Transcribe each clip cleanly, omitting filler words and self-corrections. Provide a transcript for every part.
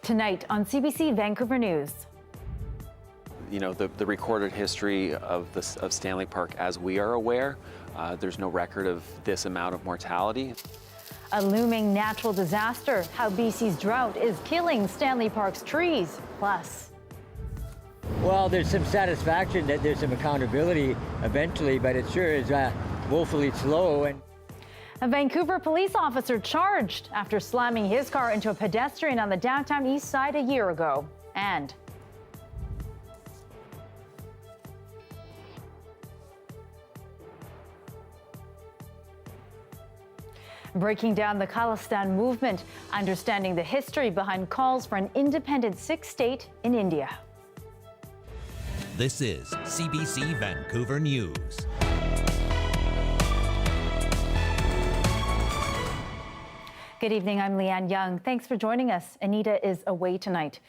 Tonight on CBC Vancouver News. You know, the recorded history of Stanley Park, as we are aware, there's no record of this amount of mortality. A looming natural disaster, how BC's drought is killing Stanley Park's trees. Plus, well, there's some satisfaction that there's some accountability eventually, but it sure is woefully slow. And a Vancouver police officer charged after slamming his car into a pedestrian on the downtown east side a year ago. And breaking down the Kalistan movement, understanding the history behind calls for an independent Sikh state in India. This is CBC Vancouver News. Good evening, I'm Lien Yeung. Thanks for joining us. Anita is away tonight.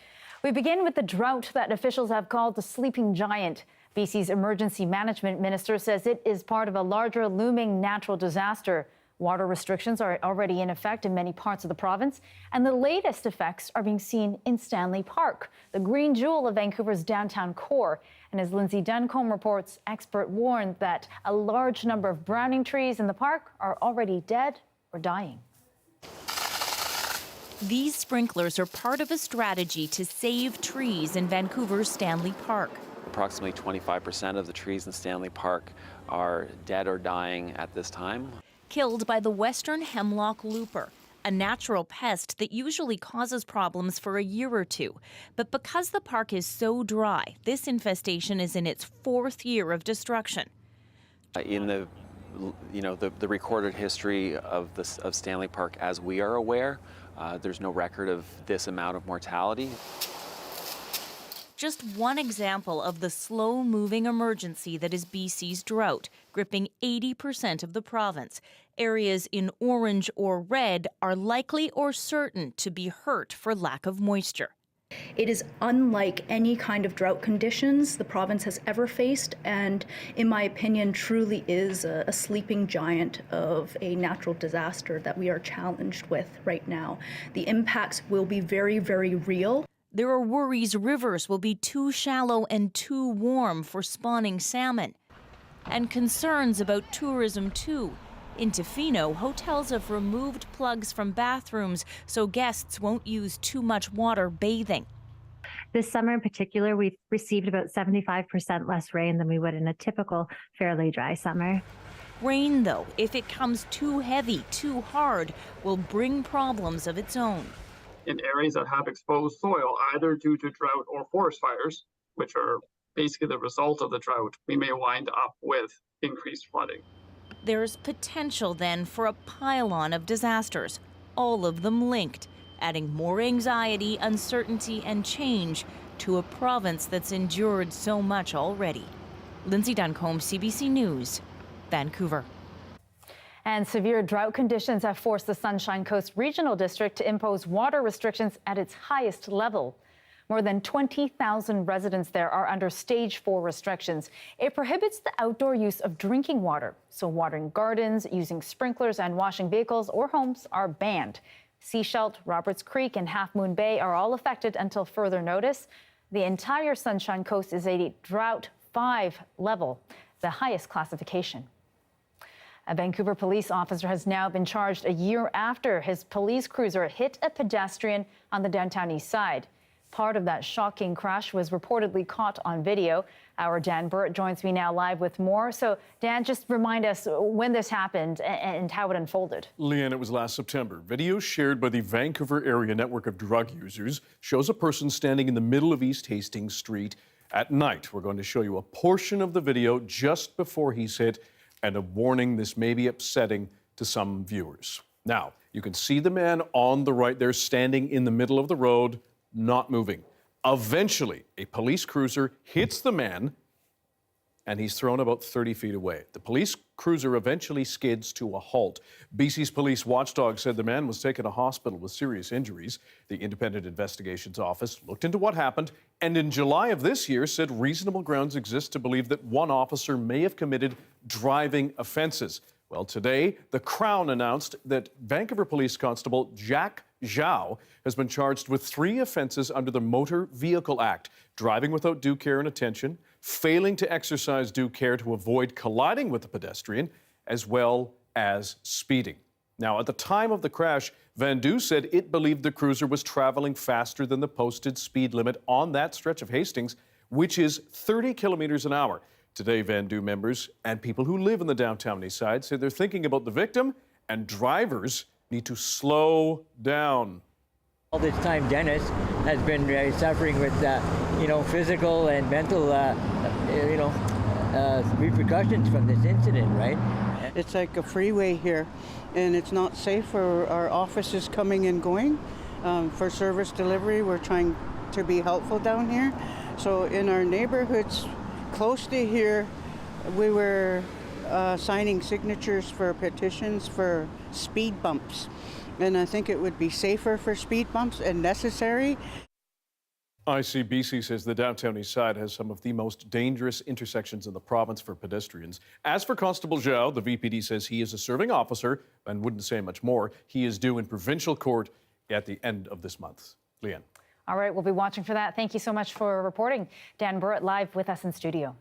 We begin with the drought that officials have called the sleeping giant. BC's emergency management minister says it is part of a larger looming natural disaster. Water restrictions are already in effect in many parts of the province, and the latest effects are being seen in Stanley Park, the green jewel of Vancouver's downtown core. And as Lindsay Duncombe reports, experts warned that a large number of browning trees in the park are already dead or dying. These sprinklers are part of a strategy to save trees in Vancouver's Stanley Park. Approximately 25% of the trees in Stanley Park are dead or dying at this time. Killed by the western hemlock looper, a natural pest that usually causes problems for a year or two. But because the park is so dry, this infestation is in its fourth year of destruction. In the recorded history of Stanley Park, as we are aware, there's no record of this amount of mortality. Just one example of the slow-moving emergency that is BC's drought, gripping 80% of the province. Areas in orange or red are likely or certain to be hurt for lack of moisture. It is unlike any kind of drought conditions the province has ever faced, and in my opinion, truly is a sleeping giant of a natural disaster that we are challenged with right now. The impacts will be very, very real. There are worries rivers will be too shallow and too warm for spawning salmon. And concerns about tourism, too. In Tofino, hotels have removed plugs from bathrooms so guests won't use too much water bathing. This summer in particular, we've received about 75% less rain than we would in a typical fairly dry summer. Rain, though, if it comes too heavy, too hard, will bring problems of its own. In areas that have exposed soil, either due to drought or forest fires, which are basically the result of the drought, we may wind up with increased flooding. There's potential then for a pile-on of disasters, all of them linked, adding more anxiety, uncertainty, and change to a province that's endured so much already. Lindsay Duncombe, CBC News, Vancouver. And severe drought conditions have forced the Sunshine Coast Regional District to impose water restrictions at its highest level. More than 20,000 residents there are under Stage 4 restrictions. It prohibits the outdoor use of drinking water, so watering gardens, using sprinklers, and washing vehicles or homes are banned. Seashelt, Roberts Creek, and Half Moon Bay are all affected until further notice. The entire Sunshine Coast is a Drought 5 level, the highest classification. A Vancouver police officer has now been charged a year after his police cruiser hit a pedestrian on the downtown east side. Part of that shocking crash was reportedly caught on video. Our Dan Burt joins me now live with more. So, Dan, just remind us when this happened and how it unfolded. Leanne, it was last September. Video shared by the Vancouver area network of drug users shows a person standing in the middle of East Hastings Street at night. We're going to show you a portion of the video just before he's hit, and a warning, this may be upsetting to some viewers. Now, you can see the man on the right there standing in the middle of the road, not moving. Eventually, a police cruiser hits the man, and he's thrown about 30 feet away. The police cruiser eventually skids to a halt. BC's police watchdog said the man was taken to hospital with serious injuries. The Independent Investigations Office looked into what happened, and in July of this year said reasonable grounds exist to believe that one officer may have committed driving offenses. Well, today, the Crown announced that Vancouver Police Constable Jack Zhao has been charged with 3 offences under the Motor Vehicle Act: driving without due care and attention, failing to exercise due care to avoid colliding with the pedestrian, as well as speeding. Now, at the time of the crash, Vandu said it believed the cruiser was traveling faster than the posted speed limit on that stretch of Hastings, which is 30 kilometers an hour. Today, Vandu members and people who live in the downtown east side say they're thinking about the victim, and drivers need to slow down. All this time, Dennis has been suffering with, physical and mental, repercussions from this incident, right? It's like a freeway here, and it's not safe for our offices coming and going. For service delivery, we're trying to be helpful down here. So in our neighborhoods close to here, we were signing signatures for petitions for speed bumps. And I think it would be safer for speed bumps and necessary. ICBC says the downtown east side has some of the most dangerous intersections in the province for pedestrians. As for Constable Zhao, the VPD says he is a serving officer and wouldn't say much more. He is due in provincial court at the end of this month. Lien. All right, we'll be watching for that. Thank you so much for reporting. Dan Burrett live with us in studio.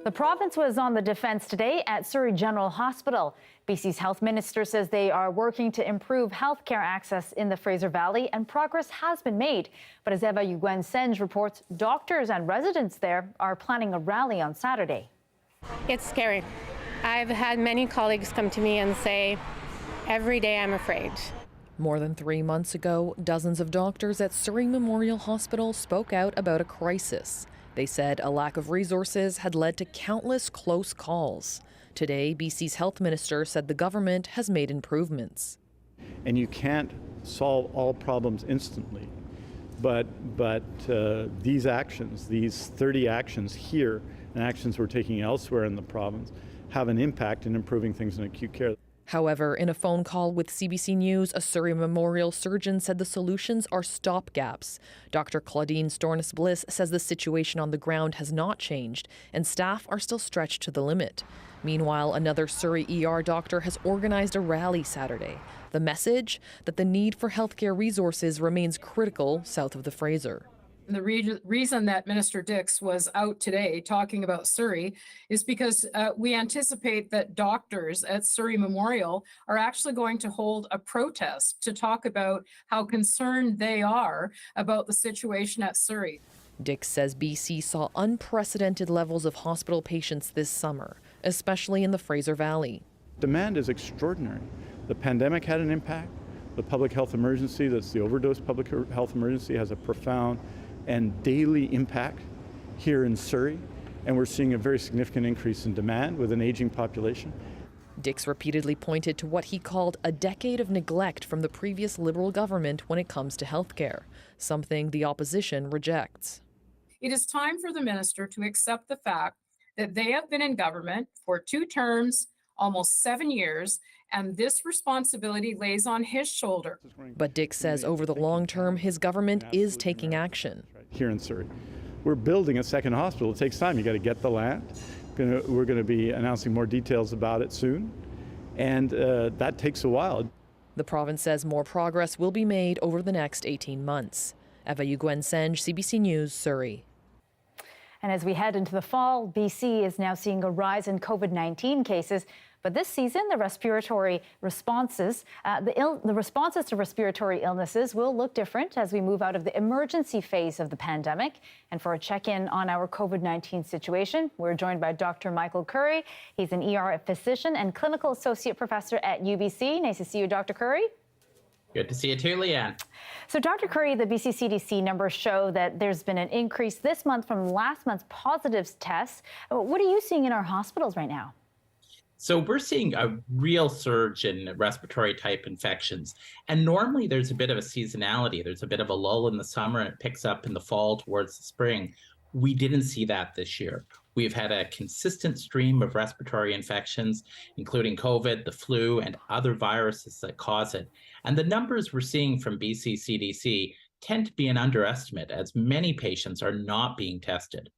The province was on the defense today at Surrey General Hospital. BC's health minister says they are working to improve healthcare access in the Fraser Valley, and progress has been made. But as Eva Yuguen-Senge reports, doctors and residents there are planning a rally on Saturday. It's scary. I've had many colleagues come to me and say, every day I'm afraid. More than 3 months ago, dozens of doctors at Surrey Memorial Hospital spoke out about a crisis. They said a lack of resources had led to countless close calls. Today, BC's health minister said the government has made improvements. And you can't solve all problems instantly, but these actions, these 30 actions here and actions we're taking elsewhere in the province have an impact in improving things in acute care. However, in a phone call with CBC News, a Surrey Memorial surgeon said the solutions are stopgaps. Dr. Claudine Stornis-Bliss says the situation on the ground has not changed and staff are still stretched to the limit. Meanwhile, another Surrey ER doctor has organized a rally Saturday. The message? That the need for healthcare resources remains critical south of the Fraser. The reason that Minister Dix was out today talking about Surrey is because we anticipate that doctors at Surrey Memorial are actually going to hold a protest to talk about how concerned they are about the situation at Surrey. Dix says BC saw unprecedented levels of hospital patients this summer, especially in the Fraser Valley. Demand is extraordinary. The pandemic had an impact. The public health emergency, that's the overdose public health emergency, has a profound and daily impact here in Surrey, and we're seeing a very significant increase in demand with an aging population. Dix repeatedly pointed to what he called a decade of neglect from the previous Liberal government when it comes to healthcare, something the opposition rejects. It is time for the minister to accept the fact that they have been in government for 2 terms, almost 7 years, and this responsibility lays on his shoulder. But Dix says over the long term, his government is taking action. Here in Surrey, we're building a second hospital. It takes time. You got to get the land. We're going to be announcing more details about it soon, and that takes a while. The province says more progress will be made over the next 18 months. Eva Yuguen-Senge, CBC News, Surrey. And as we head into the fall, BC is now seeing a rise in COVID-19 cases. But this season, the respiratory responses, the responses to respiratory illnesses will look different as we move out of the emergency phase of the pandemic. And for a check-in on our COVID-19 situation, we're joined by Dr. Michael Curry. He's an ER physician and clinical associate professor at UBC. Nice to see you, Dr. Curry. Good to see you too, Leanne. So, Dr. Curry, the BC CDC numbers show that there's been an increase this month from last month's positives tests. What are you seeing in our hospitals right now? So we're seeing a real surge in respiratory type infections. And normally there's a bit of a seasonality. There's a bit of a lull in the summer and it picks up in the fall towards the spring. We didn't see that this year. We've had a consistent stream of respiratory infections, including COVID, the flu, and other viruses that cause it. And the numbers we're seeing from BC CDC tend to be an underestimate, as many patients are not being tested.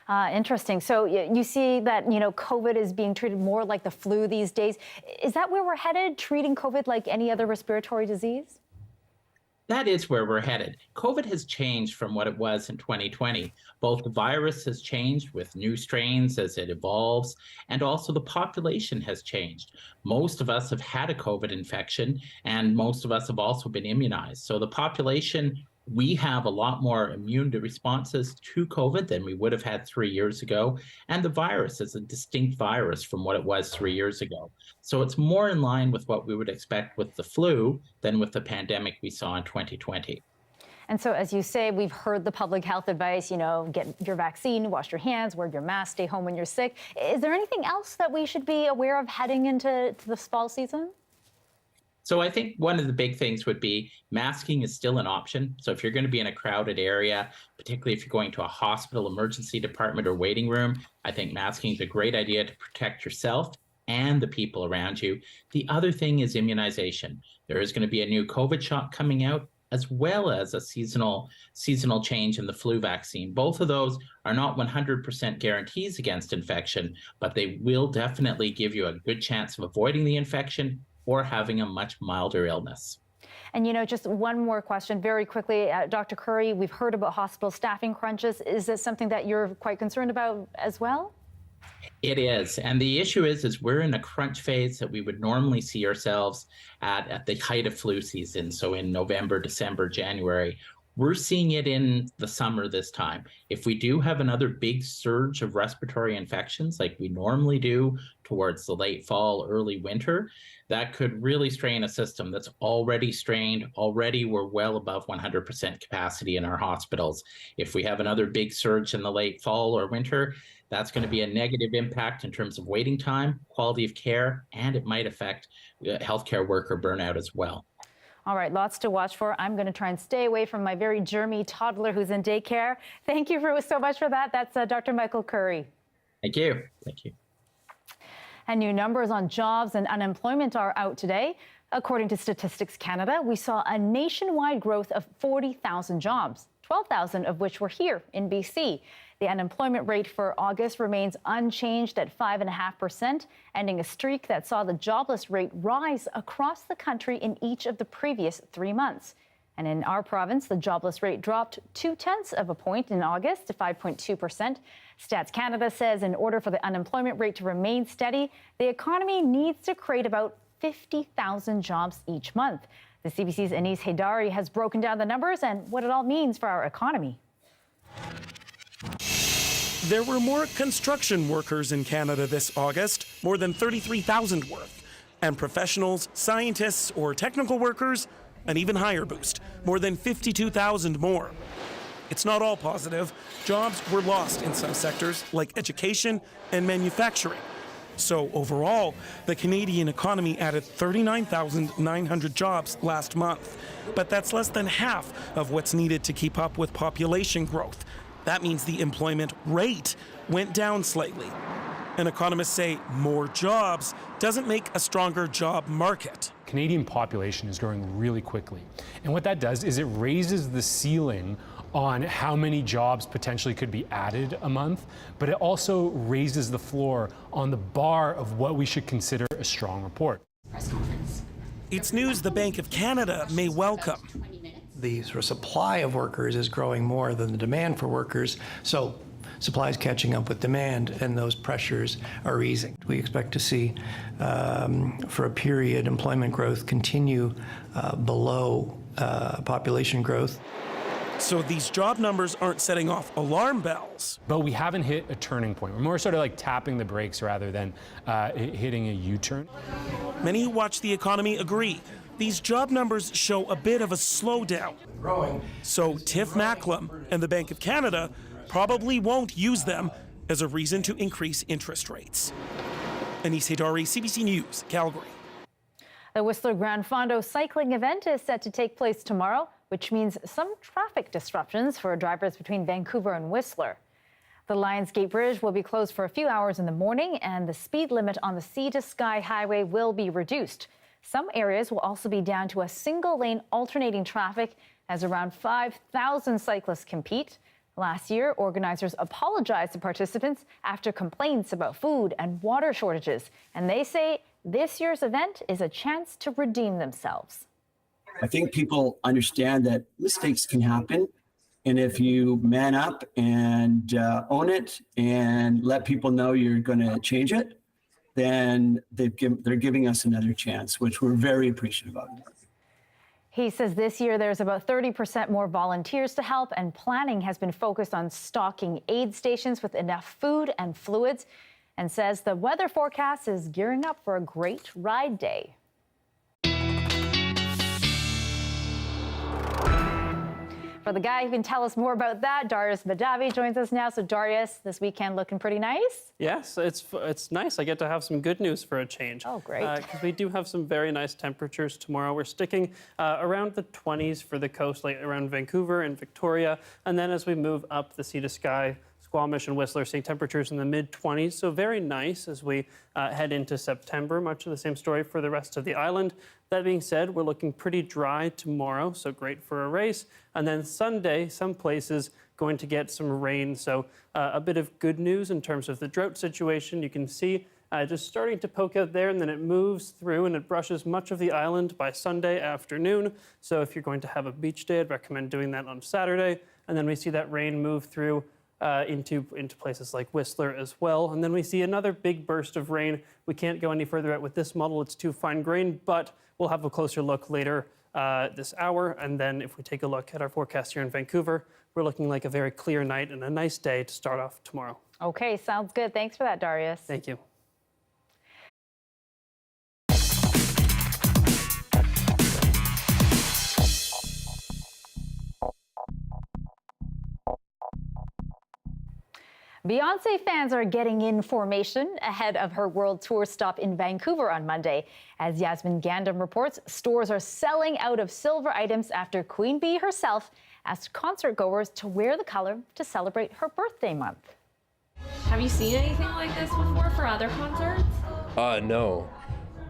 Interesting. So you see that, COVID is being treated more like the flu these days. Is that where we're headed, treating COVID like any other respiratory disease? That is where we're headed. COVID has changed from what it was in 2020. Both the virus has changed with new strains as it evolves, and also the population has changed. Most of us have had a COVID infection, and most of us have also been immunized. So the population, we have a lot more immune responses to COVID than we would have had 3 years ago. And the virus is a distinct virus from what it was 3 years ago. So it's more in line with what we would expect with the flu than with the pandemic we saw in 2020. And so, as you say, we've heard the public health advice, get your vaccine, wash your hands, wear your mask, stay home when you're sick. Is there anything else that we should be aware of heading into this fall season? So I think one of the big things would be masking is still an option. So if you're going to be in a crowded area, particularly if you're going to a hospital emergency department or waiting room, I think masking is a great idea to protect yourself and the people around you. The other thing is immunization. There is going to be a new COVID shot coming out, as well as a seasonal change in the flu vaccine. Both of those are not 100% guarantees against infection, but they will definitely give you a good chance of avoiding the infection or having a much milder illness. And, just one more question very quickly. Dr. Curry, we've heard about hospital staffing crunches. Is this something that you're quite concerned about as well? It is. And the issue is we're in a crunch phase that we would normally see ourselves at the height of flu season. So in November, December, January. We're seeing it in the summer this time. If we do have another big surge of respiratory infections like we normally do towards the late fall, early winter, that could really strain a system that's already strained. Already we're well above 100% capacity in our hospitals. If we have another big surge in the late fall or winter, that's going to be a negative impact in terms of waiting time, quality of care, and it might affect healthcare worker burnout as well. All right, lots to watch for. I'm going to try and stay away from my very germy toddler who's in daycare. Thank you so much for that. That's Dr. Michael Curry. Thank you. Thank you. And new numbers on jobs and unemployment are out today. According to Statistics Canada, we saw a nationwide growth of 40,000 jobs, 12,000 of which were here in BC. The unemployment rate for August remains unchanged at 5.5%, ending a streak that saw the jobless rate rise across the country in each of the previous 3 months. And in our province, the jobless rate dropped 0.2 of a point in August to 5.2%. Stats Canada says in order for the unemployment rate to remain steady, the economy needs to create about 50,000 jobs each month. The CBC's Anis Haidari has broken down the numbers and what it all means for our economy. There were more construction workers in Canada this August, more than 33,000 worth. And professionals, scientists, or technical workers, an even higher boost, more than 52,000 more. It's not all positive. Jobs were lost in some sectors, like education and manufacturing. So overall, the Canadian economy added 39,900 jobs last month. But that's less than half of what's needed to keep up with population growth. That means the employment rate went down slightly. And economists say more jobs doesn't make a stronger job market. Canadian population is growing really quickly. And what that does is it raises the ceiling on how many jobs potentially could be added a month, but it also raises the floor on the bar of what we should consider a strong report. It's news the Bank of Canada may welcome. The sort of supply of workers is growing more than the demand for workers, so supply is catching up with demand, and those pressures are easing. We expect to see, for a period, employment growth continue below population growth. So these job numbers aren't setting off alarm bells. But we haven't hit a turning point. We're more sort of like tapping the brakes rather than hitting a U-turn. Many who watch the economy agree. These job numbers show a bit of a slowdown. So Tiff Macklem and the Bank of Canada probably won't use them as a reason to increase interest rates. Anis Haidari, CBC News, Calgary. The Whistler Grand Fondo cycling event is set to take place tomorrow, which means some traffic disruptions for drivers between Vancouver and Whistler. The Lionsgate Bridge will be closed for a few hours in the morning, and the speed limit on the Sea to Sky Highway will be reduced. Some areas will also be down to a single-lane alternating traffic as around 5,000 cyclists compete. Last year, organizers apologized to participants after complaints about food and water shortages, and they say this year's event is a chance to redeem themselves. I think people understand that mistakes can happen, and if you man up and own it and let people know you're going to change it, then they're giving us another chance, which we're very appreciative of. He says this year there's about 30% more volunteers to help, and planning has been focused on stocking aid stations with enough food and fluids, and says the weather forecast is gearing up for a great ride day. For the guy who can tell us more about that, Darius Madavi joins us now. So Darius, this weekend looking pretty nice? Yes, it's nice. I get to have some good news for a change. Oh, great. Because we do have some very nice temperatures tomorrow. We're sticking around the 20s for the coast, like around Vancouver and Victoria. And then as we move up the sea to sky, Squamish and Whistler seeing temperatures in the mid-20s. So very nice as we head into September. Much of the same story for the rest of the island. That being said, we're looking pretty dry tomorrow, so great for a race. And then Sunday, some places going to get some rain. So a bit of good news in terms of the drought situation. You can see just starting to poke out there, and then it moves through and it brushes much of the island by Sunday afternoon. So if you're going to have a beach day, I'd recommend doing that on Saturday. And then we see that rain move through into places like Whistler as well. And then we see another big burst of rain. We can't go any further out with this model. It's too fine grained, but we'll have a closer look later this hour. And then if we take a look at our forecast here in Vancouver, we're looking like a very clear night and a nice day to start off tomorrow. Okay, sounds good. Thanks for that, Darius. Thank you. Beyonce fans are getting in formation ahead of her world tour stop in Vancouver on Monday. As Yasmin Gandam reports, stores are selling out of silver items after Queen Bee herself asked concert goers to wear the color to celebrate her birthday month. Have you seen anything like this before for other concerts? No.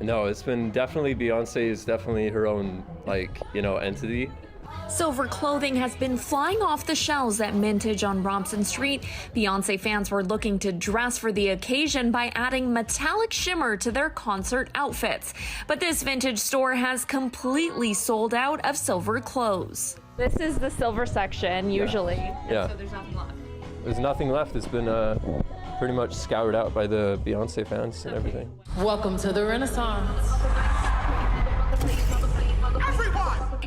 No, it's been definitely, Beyonce is definitely her own, entity. Silver clothing has been flying off the shelves at Mintage on Robson Street. Beyonce fans were looking to dress for the occasion by adding metallic shimmer to their concert outfits. But this vintage store has completely sold out of silver clothes. This is the silver section, usually. Yeah. So there's nothing left. There's nothing left. It's been pretty much scoured out by the Beyonce fans and everything. Welcome to the Renaissance.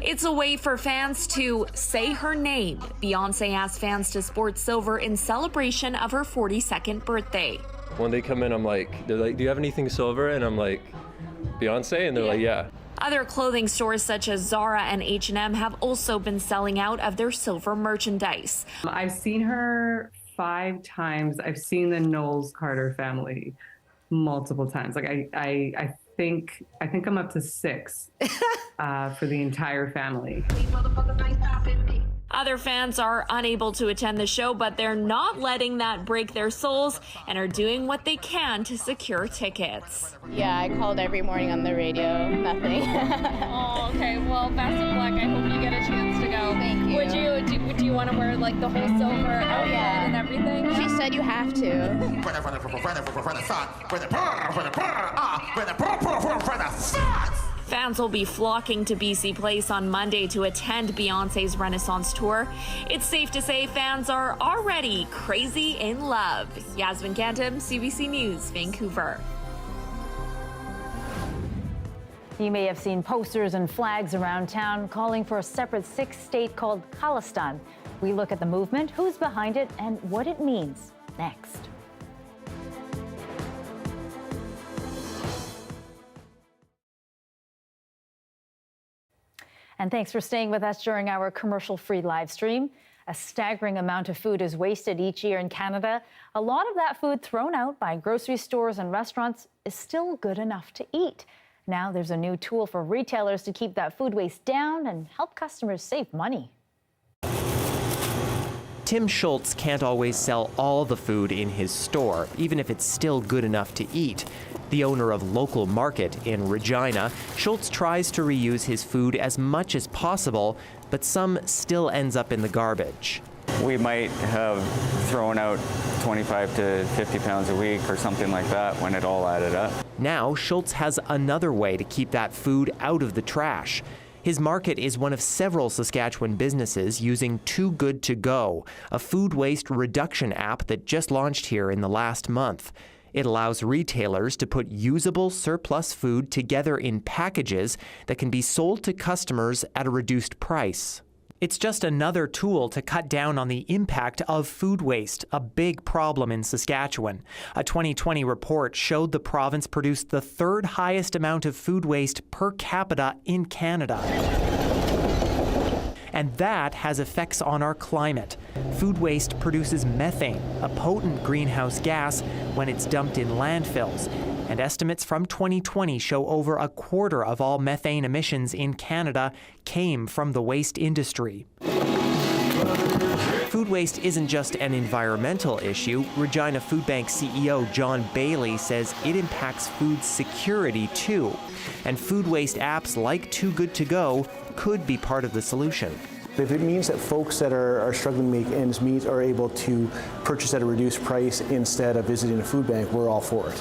It's a way for fans to say her name. Beyonce asked fans to sport silver in celebration of her 42nd birthday. When they come in, they're like, do you have anything silver? And I'm like, Beyonce? And they're like, yeah. Other clothing stores such as Zara and H&M have also been selling out of their silver merchandise. I've seen her 5 times. I've seen the Knowles Carter family multiple times. I think I'm up to 6 for the entire family. Other fans are unable to attend the show, but they're not letting that break their souls and are doing what they can to secure tickets. Yeah, I called every morning on the radio. Nothing. Oh, okay. Well, best of luck. I hope you get a chance to go. Thank you. Would you want to wear like the whole silver outfit and everything? She said you have to. Fans will be flocking to BC Place on Monday to attend Beyonce's Renaissance tour. It's safe to say fans are already crazy in love. Yasmin Gandam, CBC News, Vancouver. You may have seen posters and flags around town calling for a separate Sikh state called Kalistan. We look at the movement, who's behind it, and what it means next. And thanks for staying with us during our commercial-free live stream. A staggering amount of food is wasted each year in Canada. A lot of that food thrown out by grocery stores and restaurants is still good enough to eat. Now there's a new tool for retailers to keep that food waste down and help customers save money. Tim Schultz can't always sell all the food in his store, even if it's still good enough to eat. The owner of Local Market in Regina, Schultz tries to reuse his food as much as possible, but some still ends up in the garbage. We might have thrown out 25 to 50 pounds a week or something like that when it all added up. Now, Schultz has another way to keep that food out of the trash. His market is one of several Saskatchewan businesses using Too Good To Go, a food waste reduction app that just launched here in the last month. It allows retailers to put usable surplus food together in packages that can be sold to customers at a reduced price. It's just another tool to cut down on the impact of food waste, a big problem in Saskatchewan. A 2020 report showed the province produced the third highest amount of food waste per capita in Canada. And that has effects on our climate. Food waste produces methane, a potent greenhouse gas, when it's dumped in landfills. And estimates from 2020 show over a quarter of all methane emissions in Canada came from the waste industry. Food waste isn't just an environmental issue. Regina Food Bank CEO John Bailey says it impacts food security too. And food waste apps like Too Good To Go could be part of the solution. If it means that folks that are struggling to make ends meet are able to purchase at a reduced price instead of visiting a food bank, we're all for it.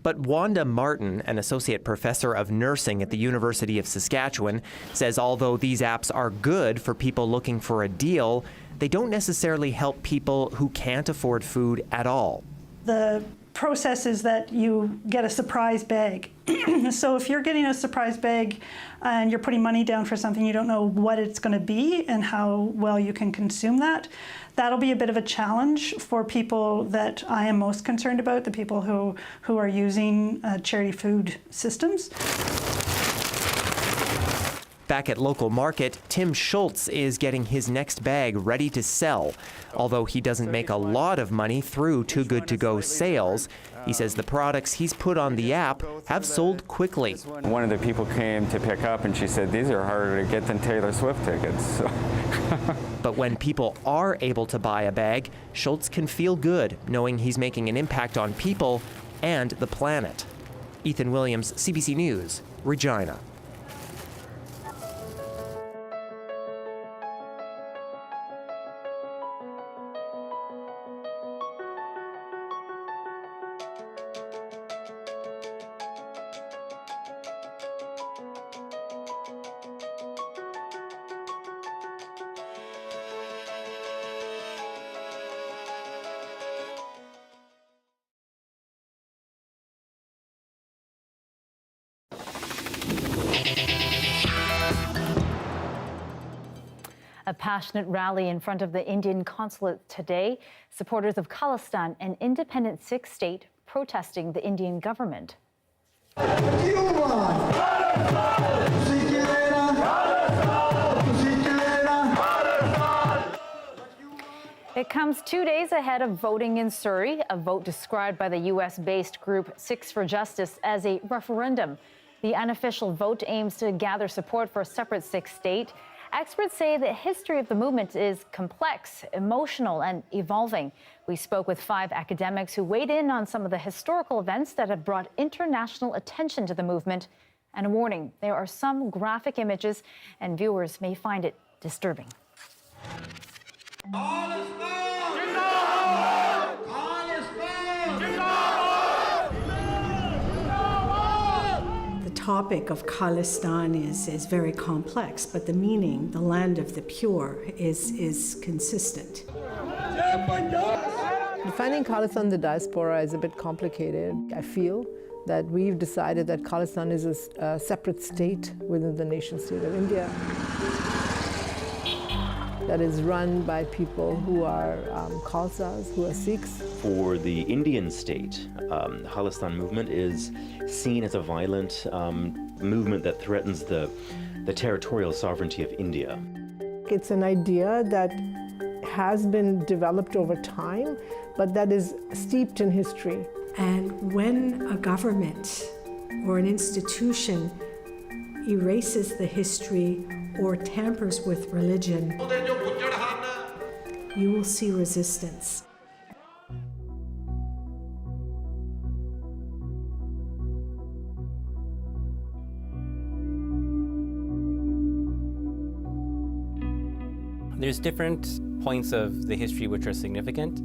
But Wanda Martin, an associate professor of nursing at the University of Saskatchewan, says although these apps are good for people looking for a deal, they don't necessarily help people who can't afford food at all. The process is that you get a surprise bag. So if you're getting a surprise bag and you're putting money down for something, you don't know what it's going to be and how well you can consume that. That'll be a bit of a challenge for people that I am most concerned about, the people who are using charity food systems. Back at Local Market, Tim Schultz is getting his next bag ready to sell. Although he doesn't make a lot of money through Too Good To Go sales, he says the products he's put on the app have sold quickly. One of the people came to pick up and she said, these are harder to get than Taylor Swift tickets. So. But when people are able to buy a bag, Schultz can feel good knowing he's making an impact on people and the planet. Ethan Williams, CBC News, Regina. A passionate rally in front of the Indian consulate today. Supporters of Kalistan, an independent Sikh state, protesting the Indian government. It comes 2 days ahead of voting in Surrey, a vote described by the U.S.-based group Sikhs for Justice as a referendum. The unofficial vote aims to gather support for a separate Sikh state. Experts say the history of the movement is complex, emotional, and evolving. We spoke with 5 academics who weighed in on some of the historical events that have brought international attention to the movement. And a warning, there are some graphic images, and viewers may find it disturbing. The topic of Kalistan is very complex, but the meaning, the land of the pure, is consistent. Defining Kalistan, the diaspora, is a bit complicated. I feel that we've decided that Kalistan is a separate state within the nation state of India that is run by people who are Khalsas, who are Sikhs. For the Indian state, the Kalistan movement is seen as a violent movement that threatens the territorial sovereignty of India. It's an idea that has been developed over time, but that is steeped in history. And when a government or an institution erases the history or tampers with religion, you will see resistance. There's different points of the history which are significant.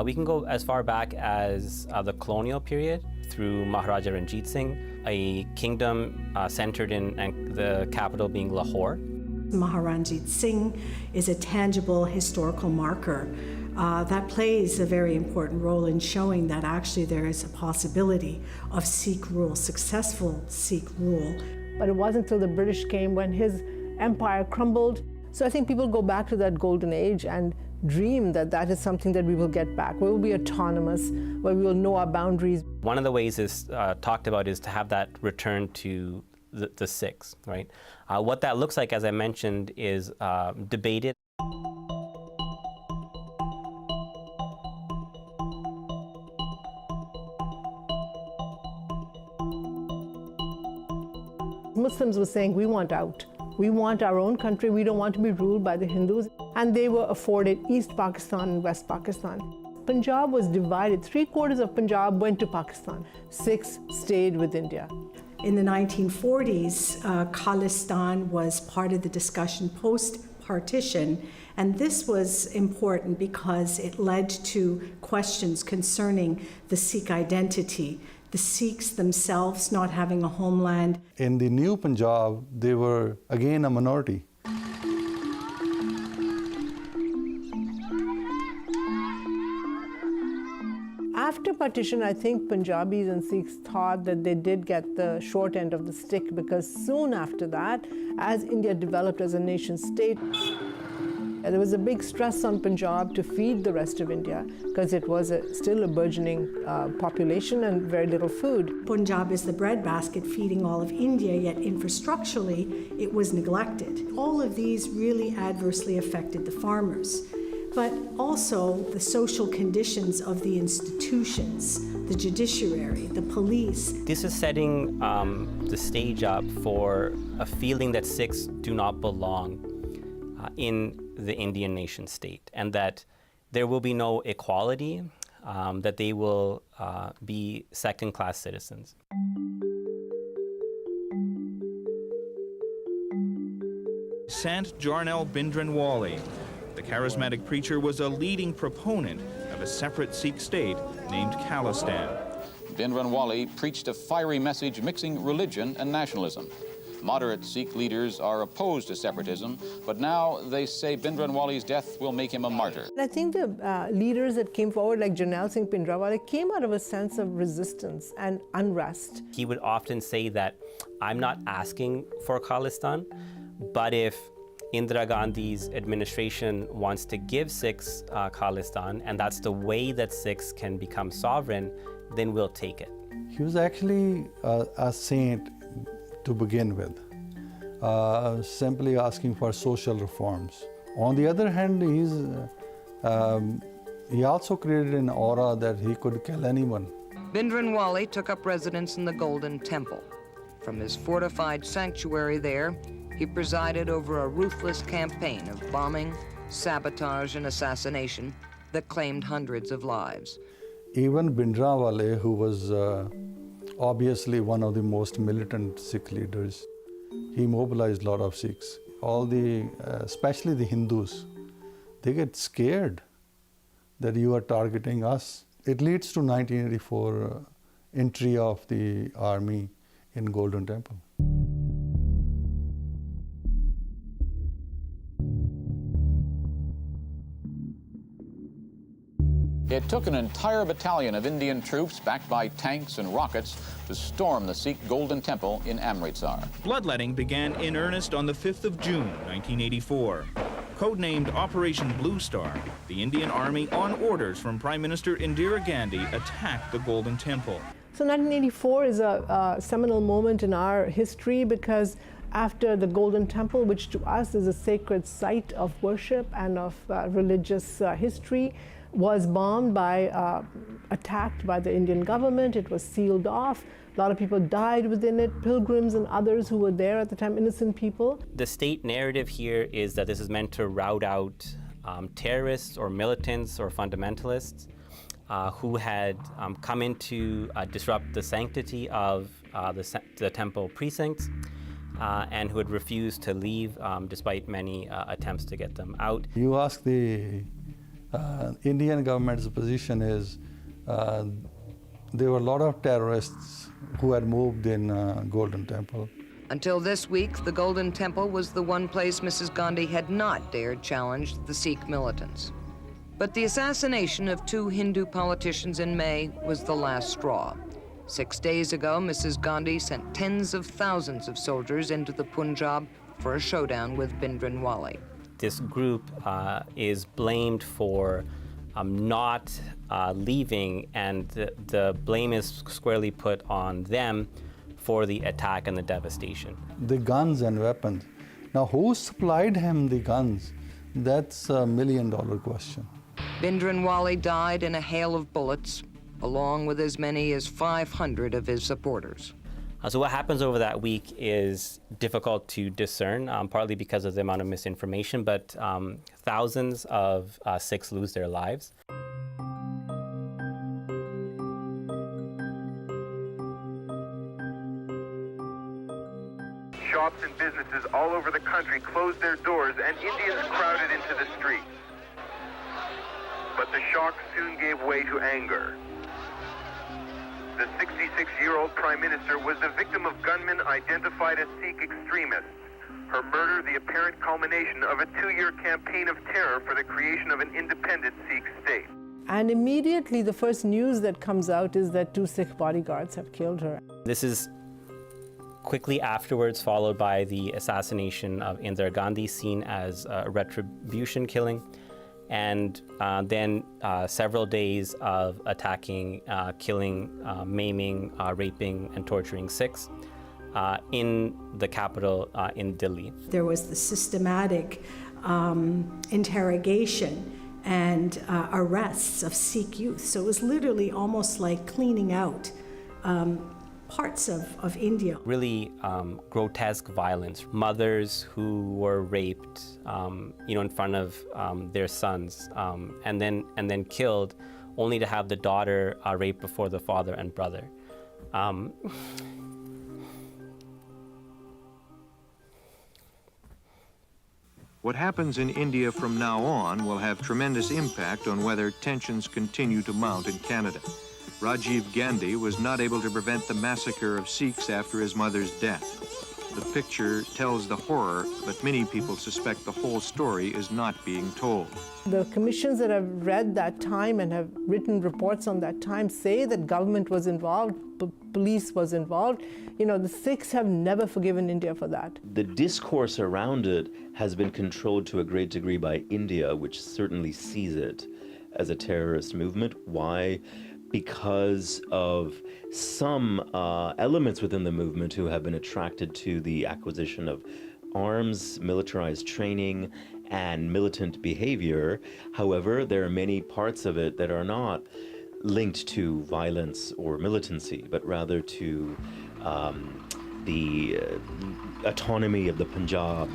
We can go as far back as the colonial period through Maharaja Ranjit Singh, a kingdom centered in the capital being Lahore. Maharaja Singh is a tangible historical marker that plays a very important role in showing that actually there is a possibility of Sikh rule, successful Sikh rule. But it wasn't until the British came when his empire crumbled. So I think people go back to that golden age and dream that that is something that we will get back, where we'll be autonomous, where we will know our boundaries. One of the ways is talked about is to have that return to the Sikhs, right? What that looks like, as I mentioned, is debated. Muslims were saying, we want out. We want our own country. We don't want to be ruled by the Hindus. And they were afforded East Pakistan and West Pakistan. Punjab was divided. 3/4 of Punjab went to Pakistan. 6 stayed with India. In the 1940s, Kalistan was part of the discussion post-partition, and this was important because it led to questions concerning the Sikh identity, the Sikhs themselves not having a homeland. In the new Punjab, they were again a minority. After partition, I think Punjabis and Sikhs thought that they did get the short end of the stick, because soon after that, as India developed as a nation state, there was a big stress on Punjab to feed the rest of India, because it was still a burgeoning population and very little food. Punjab is the breadbasket feeding all of India, yet infrastructurally it was neglected. All of these really adversely affected the farmers, but also the social conditions of the institutions, the judiciary, the police. This is setting the stage up for a feeling that Sikhs do not belong in the Indian nation state, and that there will be no equality, that they will be second-class citizens. Sant Jarnel Bhindranwale. The charismatic preacher was a leading proponent of a separate Sikh state named Kalistan. Bhindranwale preached a fiery message mixing religion and nationalism. Moderate Sikh leaders are opposed to separatism, but now they say Bhindranwale's death will make him a martyr. I think the leaders that came forward, like Jarnail Singh Bhindranwale, came out of a sense of resistance and unrest. He would often say that, I'm not asking for Kalistan, but if Indira Gandhi's administration wants to give Sikhs Kalistan, and that's the way that Sikhs can become sovereign, then we'll take it. He was actually a saint to begin with, simply asking for social reforms. On the other hand, he also created an aura that he could kill anyone. Bhindranwale took up residence in the Golden Temple. From his fortified sanctuary there, he presided over a ruthless campaign of bombing, sabotage, and assassination that claimed hundreds of lives. Even Bhindranwale, who was obviously one of the most militant Sikh leaders, he mobilized a lot of Sikhs. Especially the Hindus, they get scared that you are targeting us. It leads to 1984 entry of the army in Golden Temple. It took an entire battalion of Indian troops backed by tanks and rockets to storm the Sikh Golden Temple in Amritsar. Bloodletting began in earnest on the 5th of June, 1984. Codenamed Operation Blue Star, the Indian Army, on orders from Prime Minister Indira Gandhi, attacked the Golden Temple. So 1984 is a seminal moment in our history, because after the Golden Temple, which to us is a sacred site of worship and of religious history, was bombed attacked by the Indian government. It was sealed off. A lot of people died within it, pilgrims and others who were there at the time, innocent people. The state narrative here is that this is meant to rout out terrorists or militants or fundamentalists who had come in to disrupt the sanctity of the temple precincts and who had refused to leave despite many attempts to get them out. You ask the Indian government's position is there were a lot of terrorists who had moved in Golden Temple. Until this week, the Golden Temple was the one place Mrs. Gandhi had not dared challenge the Sikh militants. But the assassination of 2 Hindu politicians in May was the last straw. 6 days ago, Mrs. Gandhi sent tens of thousands of soldiers into the Punjab for a showdown with Bhindranwale. This group is blamed for not leaving, and the blame is squarely put on them for the attack and the devastation. The guns and weapons. Now, who supplied him the guns? That's $1 million question. Bhindranwale died in a hail of bullets, along with as many as 500 of his supporters. So what happens over that week is difficult to discern, partly because of the amount of misinformation, but thousands of Sikhs lose their lives. Shops and businesses all over the country closed their doors and Indians crowded into the streets. But the shock soon gave way to anger. The 66-year-old Prime Minister was the victim of gunmen identified as Sikh extremists. Her murder, the apparent culmination of a 2-year campaign of terror for the creation of an independent Sikh state. And immediately the first news that comes out is that 2 Sikh bodyguards have killed her. This is quickly afterwards followed by the assassination of Indira Gandhi, seen as a retribution killing. And then several days of attacking, killing, maiming, raping, and torturing Sikhs in the capital in Delhi. There was the systematic interrogation and arrests of Sikh youth. So it was literally almost like cleaning out parts of India. Really grotesque violence. Mothers who were raped, in front of their sons, and then killed, only to have the daughter raped before the father and brother. What happens in India from now on will have tremendous impact on whether tensions continue to mount in Canada. Rajiv Gandhi was not able to prevent the massacre of Sikhs after his mother's death. The picture tells the horror, but many people suspect the whole story is not being told. The commissions that have read that time and have written reports on that time say that government was involved, police was involved. The Sikhs have never forgiven India for that. The discourse around it has been controlled to a great degree by India, which certainly sees it as a terrorist movement. Why? Because of some elements within the movement who have been attracted to the acquisition of arms, militarized training, and militant behavior. However, there are many parts of it that are not linked to violence or militancy, but rather to the autonomy of the Punjab,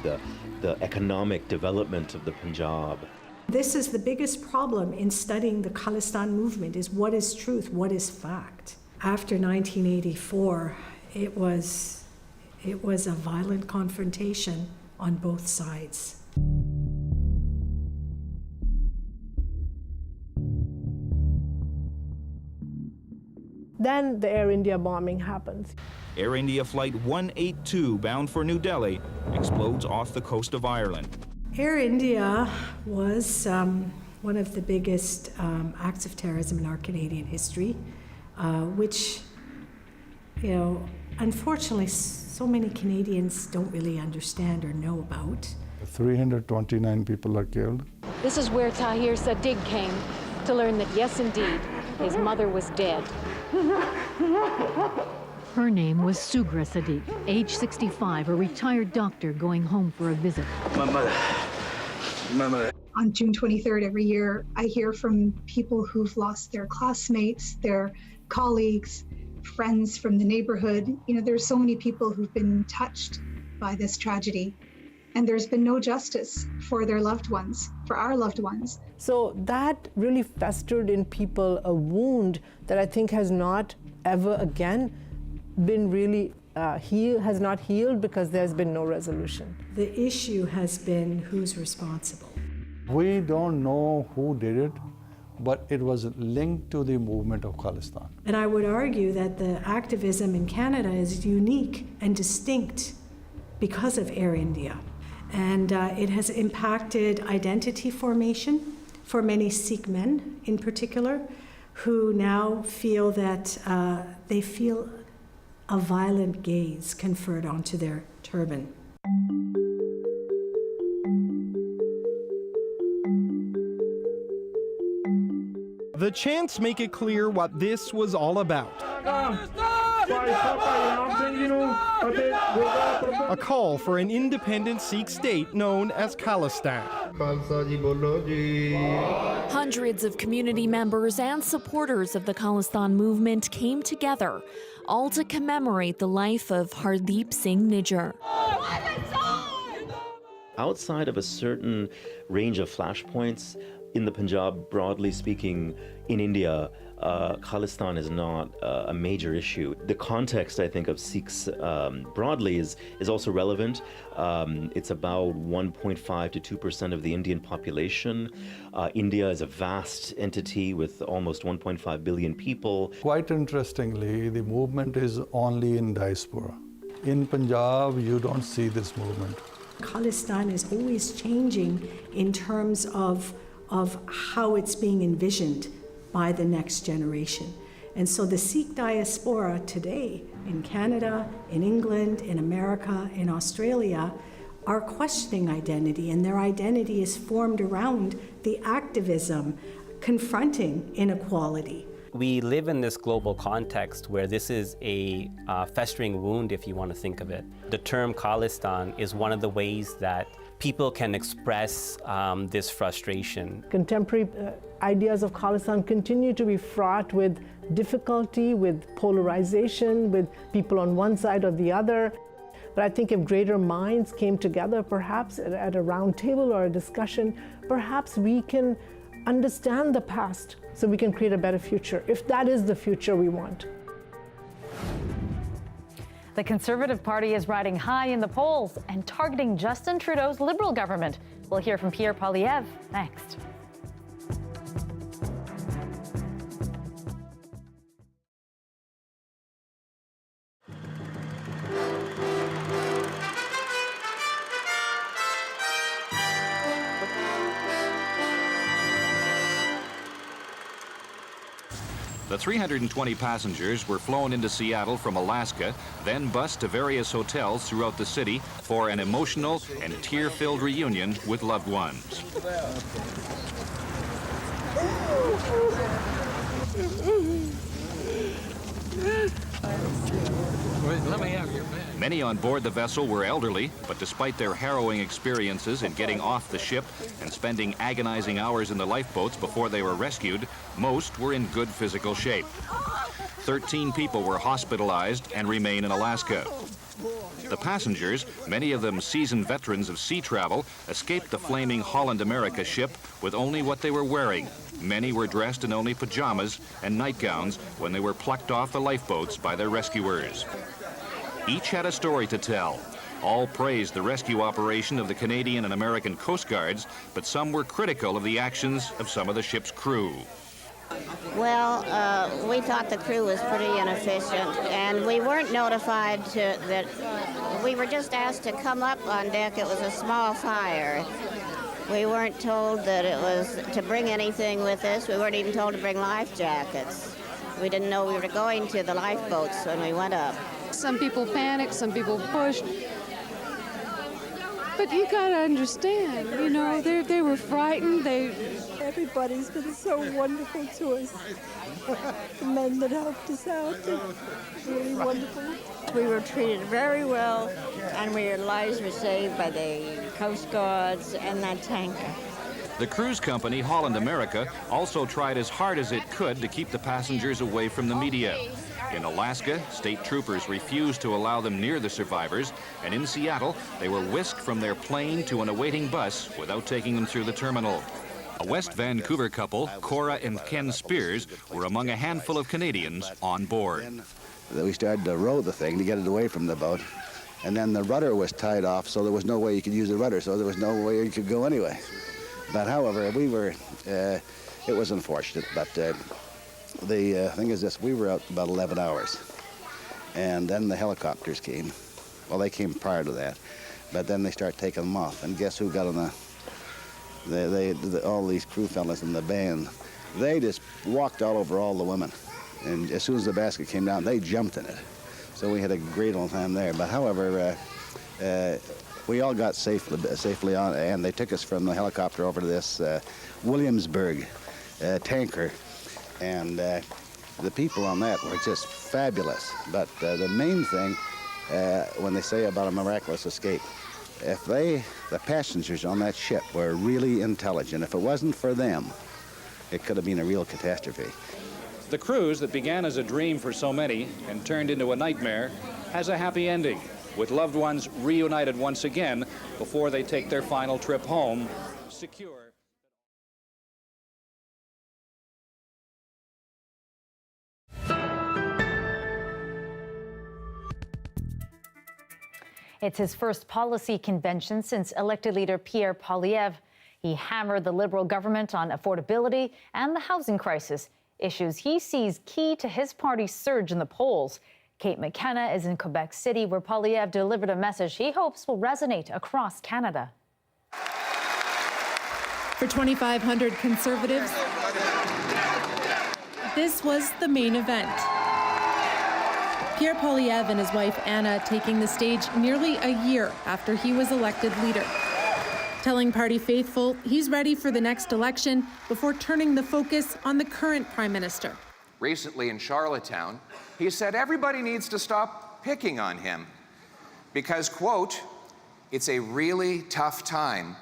the economic development of the Punjab. This is the biggest problem in studying the Kalistan movement, is what is truth, what is fact. After 1984, it was a violent confrontation on both sides. Then the Air India bombing happens. Air India Flight 182, bound for New Delhi, explodes off the coast of Ireland. Air India was one of the biggest acts of terrorism in our Canadian history, which, unfortunately, so many Canadians don't really understand or know about. 329 people are killed. This is where Tahir Sadiq came to learn that, yes, indeed, his mother was dead. Her name was Sugra Sadiq, age 65, a retired doctor going home for a visit. My mother. On June 23rd every year, I hear from people who've lost their classmates, their colleagues, friends from the neighborhood. There's so many people who've been touched by this tragedy. and there's been no justice for their loved ones, for our loved ones. So that really festered in people a wound that I think has not ever again been really has not healed because there's been no resolution. The issue has been who's responsible. We don't know who did it, but it was linked to the movement of Kalistan. And I would argue that the activism in Canada is unique and distinct because of Air India. And it has impacted identity formation for many Sikh men in particular, who now feel that they feel a violent gaze conferred onto their turban. The chants make it clear what this was all about. A call for an independent Sikh state known as Kalistan. Hundreds of community members and supporters of the Kalistan movement came together, all to commemorate the life of Hardeep Singh Nijjar. Outside of a certain range of flashpoints, in the Punjab, broadly speaking, in India, Kalistan is not a major issue. The context, I think, of Sikhs broadly is also relevant. It's about 1.5 to 2% of the Indian population. India is a vast entity with almost 1.5 billion people. Quite interestingly, the movement is only in diaspora. In Punjab, you don't see this movement. Kalistan is always changing in terms of how it's being envisioned by the next generation. And so the Sikh diaspora today in Canada, in England, in America, in Australia are questioning identity, and their identity is formed around the activism confronting inequality. We live in this global context where this is a festering wound, if you want to think of it. The term Kalistan is one of the ways that people can express this frustration. Contemporary ideas of Kalistan continue to be fraught with difficulty, with polarization, with people on one side or the other. But I think if greater minds came together, perhaps at a round table or a discussion, perhaps we can understand the past so we can create a better future, if that is the future we want. The Conservative Party is riding high in the polls and targeting Justin Trudeau's Liberal government. We'll hear from Pierre Poilievre next. The 320 passengers were flown into Seattle from Alaska, then bused to various hotels throughout the city for an emotional and tear-filled reunion with loved ones. Many on board the vessel were elderly, but despite their harrowing experiences in getting off the ship and spending agonizing hours in the lifeboats before they were rescued, most were in good physical shape. 13 people were hospitalized and remain in Alaska. The passengers, many of them seasoned veterans of sea travel, escaped the flaming Holland America ship with only what they were wearing. Many were dressed in only pajamas and nightgowns when they were plucked off the lifeboats by their rescuers. Each had a story to tell. All praised the rescue operation of the Canadian and American Coast Guards, but some were critical of the actions of some of the ship's crew. Well, we thought the crew was pretty inefficient, and we weren't notified that we were just asked to come up on deck. It was a small fire. We weren't told that it was to bring anything with us. We weren't even told to bring life jackets. We didn't know we were going to the lifeboats when we went up. Some people panicked, some people pushed. But you gotta understand, you know, they were frightened. Everybody's been so wonderful to us. The men that helped us out, really wonderful. We were treated very well, and our lives were saved by the Coast Guards and that tanker. The cruise company, Holland America, also tried as hard as it could to keep the passengers away from the media. In Alaska, state troopers refused to allow them near the survivors, and in Seattle, they were whisked from their plane to an awaiting bus without taking them through the terminal. A West Vancouver couple, Cora and Ken Spears, were among a handful of Canadians on board. We started to row the thing to get it away from the boat, and then the rudder was tied off, so there was no way you could use the rudder, so there was no way you could go anyway. But however, we were, it was unfortunate, but the thing is this, we were out about 11 hours, and then the helicopters came. Well, they came prior to that, but then they started taking them off, and guess who got on all these crew fellas in the band? They just walked all over all the women, and as soon as the basket came down, they jumped in it. So we had a great old time there, but however, we all got safely on, and they took us from the helicopter over to this Williamsburg tanker, and the people on that were just fabulous. But the main thing, when they say about a miraculous escape, if the passengers on that ship were really intelligent, if it wasn't for them, it could have been a real catastrophe. The cruise that began as a dream for so many and turned into a nightmare has a happy ending, with loved ones reunited once again before they take their final trip home, secure. It's his first policy convention since elected leader Pierre Poilievre. He hammered the Liberal government on affordability and the housing crisis, issues he sees key to his party's surge in the polls. Kate McKenna is in Quebec City, where Poilievre delivered a message he hopes will resonate across Canada. For 2,500 Conservatives, this was the main event. Pierre Poilievre and his wife Anna taking the stage nearly a year after he was elected leader, telling party faithful he's ready for the next election before turning the focus on the current prime minister. Recently in Charlottetown, he said everybody needs to stop picking on him because, quote, it's a really tough time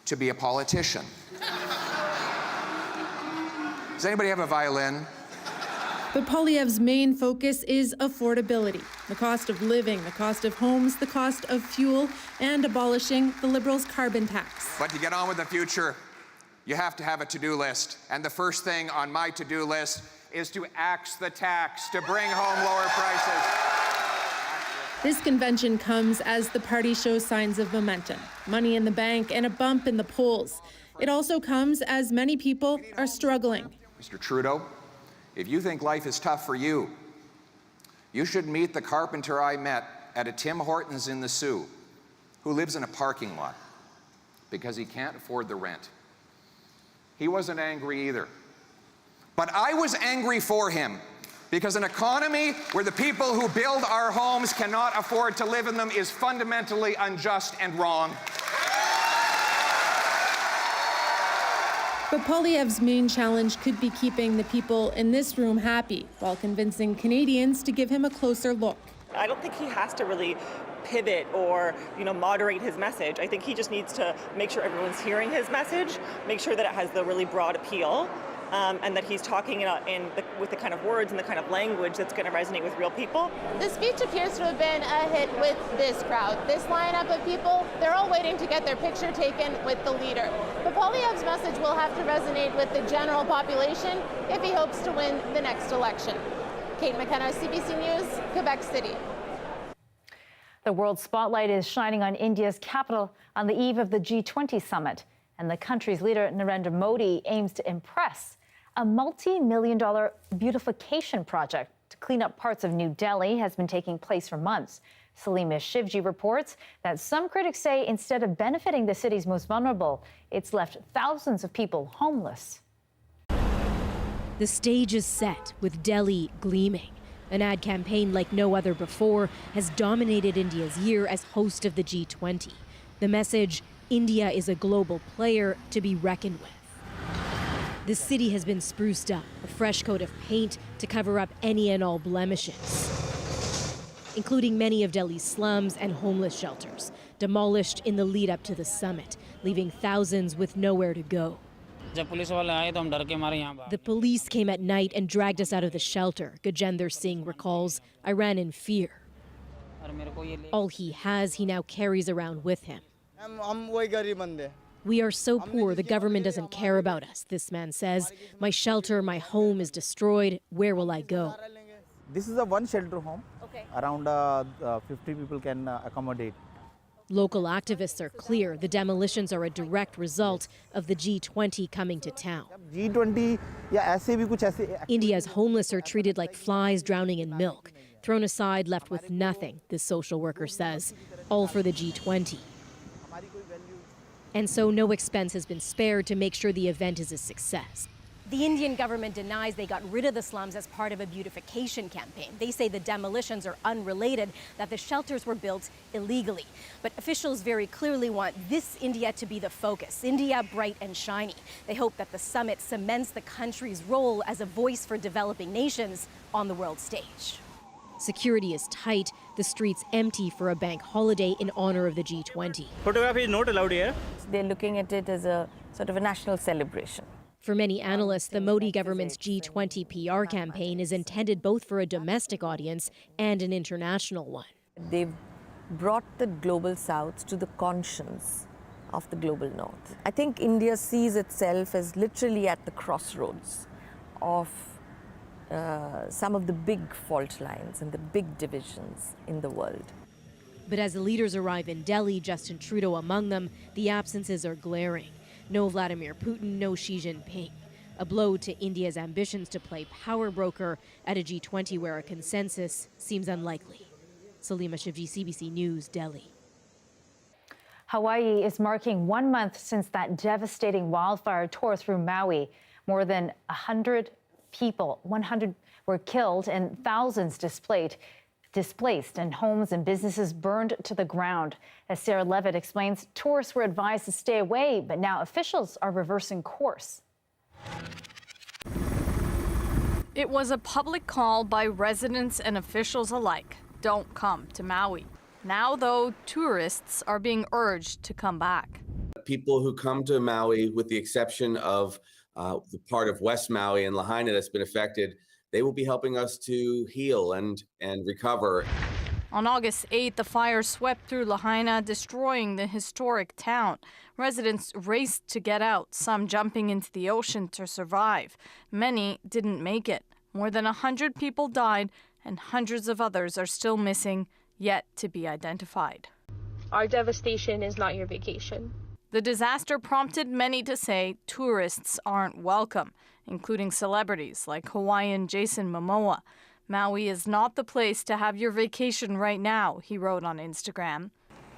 to be a politician. Does anybody have a violin? But Poilievre's main focus is affordability, the cost of living, the cost of homes, the cost of fuel, and abolishing the Liberals' carbon tax. But to get on with the future, you have to have a to-do list. And the first thing on my to-do list is to axe the tax, to bring home lower prices. This convention comes as the party shows signs of momentum, money in the bank, and a bump in the polls. It also comes as many people are struggling. Mr. Trudeau, if you think life is tough for you, you should meet the carpenter I met at a Tim Hortons in the Sioux, who lives in a parking lot because he can't afford the rent. He wasn't angry either. But I was angry for him because an economy where the people who build our homes cannot afford to live in them is fundamentally unjust and wrong. But Poilievre's main challenge could be keeping the people in this room happy while convincing Canadians to give him a closer look. I don't think he has to really pivot or, moderate his message. I think he just needs to make sure everyone's hearing his message, make sure that it has the really broad appeal, and that he's talking with the kind of words and the kind of language that's going to resonate with real people. The speech appears to have been a hit with this crowd. This lineup of people, they're all waiting to get their picture taken with the leader. But Poilievre's message will have to resonate with the general population if he hopes to win the next election. Kate McKenna, CBC News, Quebec City. The world spotlight is shining on India's capital on the eve of the G20 summit, and the country's leader, Narendra Modi, aims to impress. A multi-million-dollar beautification project to clean up parts of New Delhi has been taking place for months. Salima Shivji reports that some critics say instead of benefiting the city's most vulnerable, it's left thousands of people homeless. The stage is set with Delhi gleaming. An ad campaign like no other before has dominated India's year as host of the G20. The message, India is a global player to be reckoned with. The city has been spruced up, a fresh coat of paint to cover up any and all blemishes, including many of Delhi's slums and homeless shelters, demolished in the lead up to the summit, leaving thousands with nowhere to go. The police came at night and dragged us out of the shelter, Gajendra Singh recalls. I ran in fear. All he has, he now carries around with him. We are so poor, the government doesn't care about us, this man says. My shelter, my home is destroyed. Where will I go? This is a one shelter home. Okay. Around 50 people can accommodate. Local activists are clear the demolitions are a direct result of the G20 coming to town. India's homeless are treated like flies drowning in milk, thrown aside, left with nothing, this social worker says, all for the G20. And so no expense has been spared to make sure the event is a success. The Indian government denies they got rid of the slums as part of a beautification campaign. They say the demolitions are unrelated, that the shelters were built illegally. But officials very clearly want this India to be the focus, India bright and shiny. They hope that the summit cements the country's role as a voice for developing nations on the world stage. Security is tight, the streets empty for a bank holiday in honor of the G20. Photography is not allowed here. They're looking at it as a sort of a national celebration. For many analysts, the Modi government's G20 PR campaign is intended both for a domestic audience and an international one. They've brought the global south to the conscience of the global north. I think India sees itself as literally at the crossroads of some of the big fault lines and the big divisions in the world. But as the leaders arrive in Delhi, Justin Trudeau among them, the absences are glaring. No Vladimir Putin, no Xi Jinping. A blow to India's ambitions to play power broker at a G20 where a consensus seems unlikely. Salima Shivji, CBC News, Delhi. Hawaii is marking 1 month since that devastating wildfire tore through Maui. More than 100 people, 100 were killed and thousands displaced, and homes and businesses burned to the ground. As Sarah Levitt explains, tourists were advised to stay away, but now officials are reversing course. It was a public call by residents and officials alike. Don't come to Maui. Now, though, tourists are being urged to come back. People who come to Maui, with the exception of the part of West Maui and Lahaina that's been affected, they will be helping us to heal and recover. On August 8th, the fire swept through Lahaina, destroying the historic town. Residents raced to get out, some jumping into the ocean to survive. Many didn't make it. More than 100 people died, and hundreds of others are still missing, yet to be identified. Our devastation is not your vacation. The disaster prompted many to say tourists aren't welcome, including celebrities like Hawaiian Jason Momoa. Maui is not the place to have your vacation right now, he wrote on Instagram.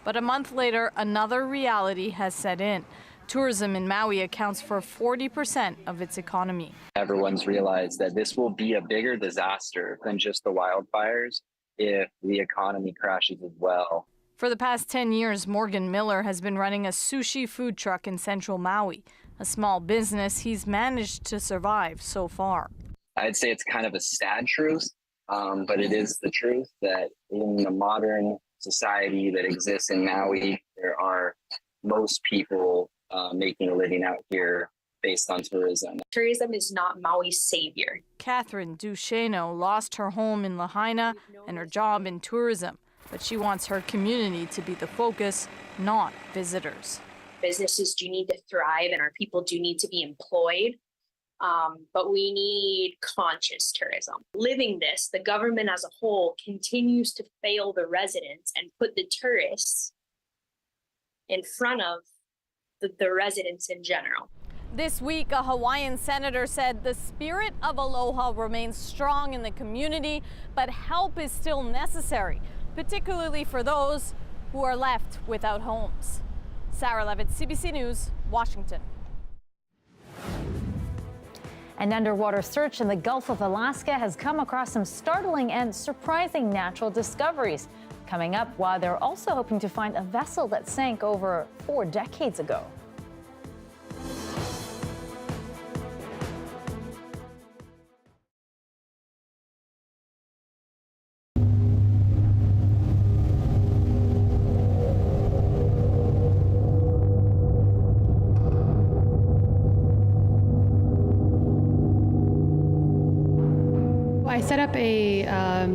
But a month later, another reality has set in. Tourism in Maui accounts for 40% of its economy. Everyone's realized that this will be a bigger disaster than just the wildfires if the economy crashes as well. For the past 10 years, Morgan Miller has been running a sushi food truck in central Maui, a small business he's managed to survive so far. I'd say it's kind of a sad truth, but it is the truth that in the modern society that exists in Maui, there are most people making a living out here based on tourism. Tourism is not Maui's savior. Catherine Duchesneau lost her home in Lahaina and her job in tourism, but she wants her community to be the focus, not visitors. Businesses do need to thrive and our people do need to be employed, but we need conscious tourism. Living this, the government as a whole continues to fail the residents and put the tourists in front of the residents in general. This week, a Hawaiian senator said the spirit of aloha remains strong in the community, but help is still necessary, particularly for those who are left without homes. Sarah Levitt, CBC News, Washington. An underwater search in the Gulf of Alaska has come across some startling and surprising natural discoveries. Coming up, while they're also hoping to find a vessel that sank over 4 decades ago. set up a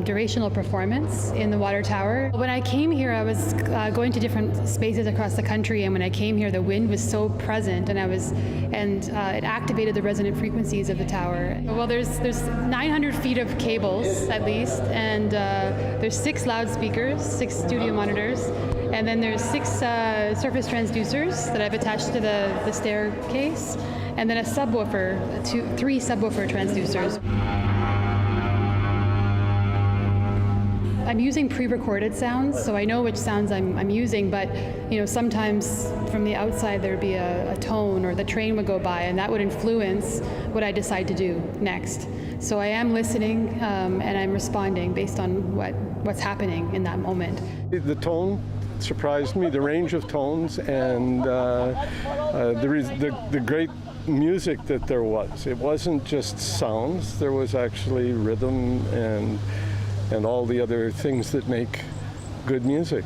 durational performance in the water tower. When I came here, I was going to different spaces across the country, and when I came here, the wind was so present, and it activated the resonant frequencies of the tower. Well, there's 900 feet of cables at least, and there's 6 loudspeakers, 6 studio monitors, and then there's 6 surface transducers that I've attached to the staircase, and then a subwoofer, 3 subwoofer transducers. I'm using pre-recorded sounds, so I know which sounds I'm using, but sometimes from the outside there'd be a tone, or the train would go by, and that would influence what I decide to do next. So I am listening and I'm responding based on what's happening in that moment. The tone surprised me, the range of tones, and the great music that there was. It wasn't just sounds, there was actually rhythm and all the other things that make good music.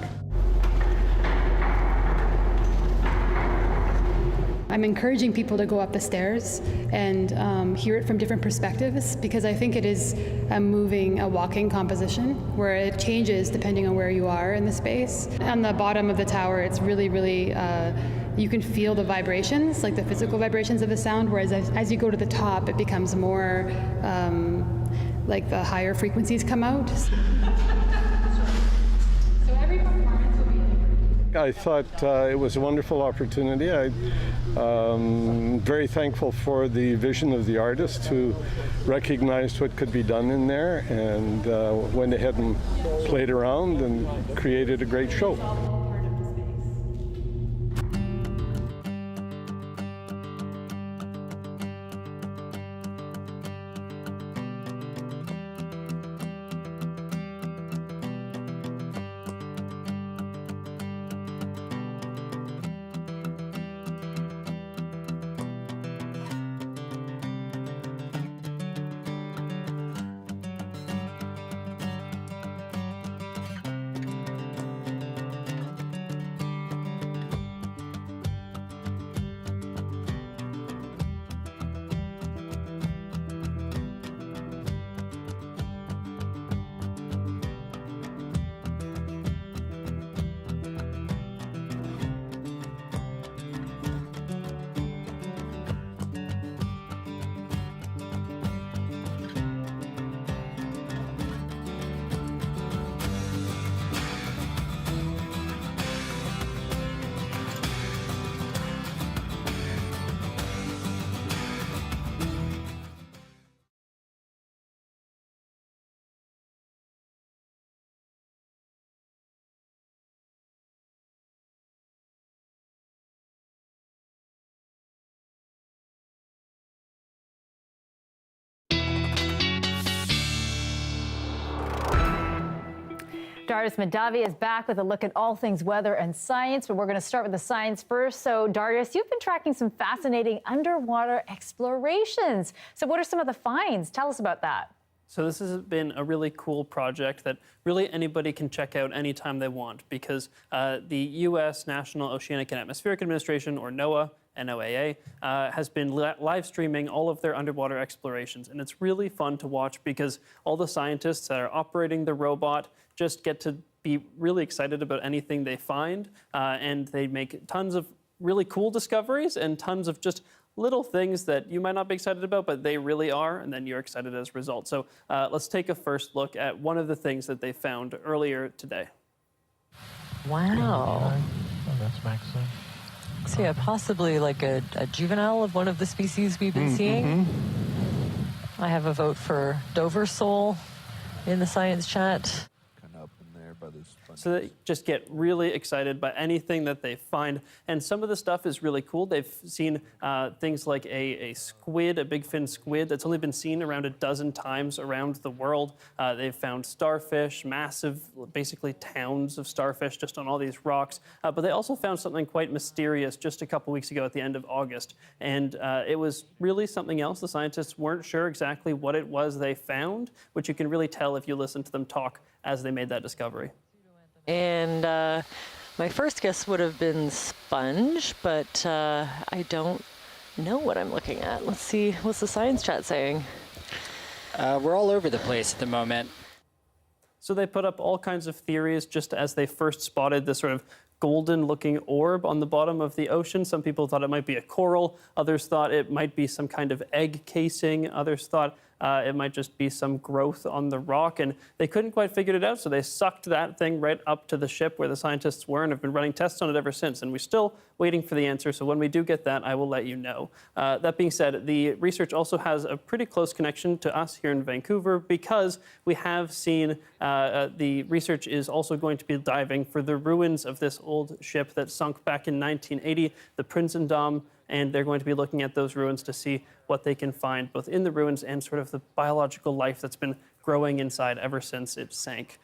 I'm encouraging people to go up the stairs and hear it from different perspectives, because I think it is a walking composition where it changes depending on where you are in the space. On the bottom of the tower, it's really, you can feel the vibrations, like the physical vibrations of the sound, whereas as you go to the top, it becomes more like the higher frequencies come out. I thought it was a wonderful opportunity. I'm very thankful for the vision of the artist, who recognized what could be done in there and went ahead and played around and created a great show. Darius Mahdavi is back with a look at all things weather and science, but we're going to start with the science first. So, Darius, you've been tracking some fascinating underwater explorations. So what are some of the finds? Tell us about that. So this has been a really cool project that really anybody can check out anytime they want, because the U.S. National Oceanic and Atmospheric Administration, or NOAA, NOAA, has been live streaming all of their underwater explorations. And it's really fun to watch because all the scientists that are operating the robot just get to be really excited about anything they find. And they make tons of really cool discoveries and tons of just little things that you might not be excited about, but they really are, and then you're excited as a result. So let's take a first look at one of the things that they found earlier today. Wow. Oh, that's Maxine. So yeah, possibly like a juvenile of one of the species we've been seeing. I have a vote for Dover sole in the science chat. Kind of up in there by this. So they just get really excited by anything that they find. And some of the stuff is really cool. They've seen things like a squid, a big fin squid that's only been seen around a dozen times around the world. They've found starfish, massive, basically towns of starfish just on all these rocks. But they also found something quite mysterious just a couple weeks ago at the end of August. And it was really something else. The scientists weren't sure exactly what it was they found, which you can really tell if you listen to them talk as they made that discovery. And my first guess would have been sponge, but I don't know what I'm looking at. Let's see, what's the science chat saying? We're all over the place at the moment. So they put up all kinds of theories just as they first spotted this sort of golden-looking orb on the bottom of the ocean. Some people thought it might be a coral. Others thought it might be some kind of egg casing. Others thought it might just be some growth on the rock, and they couldn't quite figure it out, so they sucked that thing right up to the ship where the scientists were and have been running tests on it ever since, and we're still waiting for the answer, so when we do get that, I will let you know. That being said, the research also has a pretty close connection to us here in Vancouver because we have seen the research is also going to be diving for the ruins of this old ship that sunk back in 1980, the Prinsendam, and they're going to be looking at those ruins to see what they can find, both in the ruins and sort of the biological life that's been growing inside ever since it sank.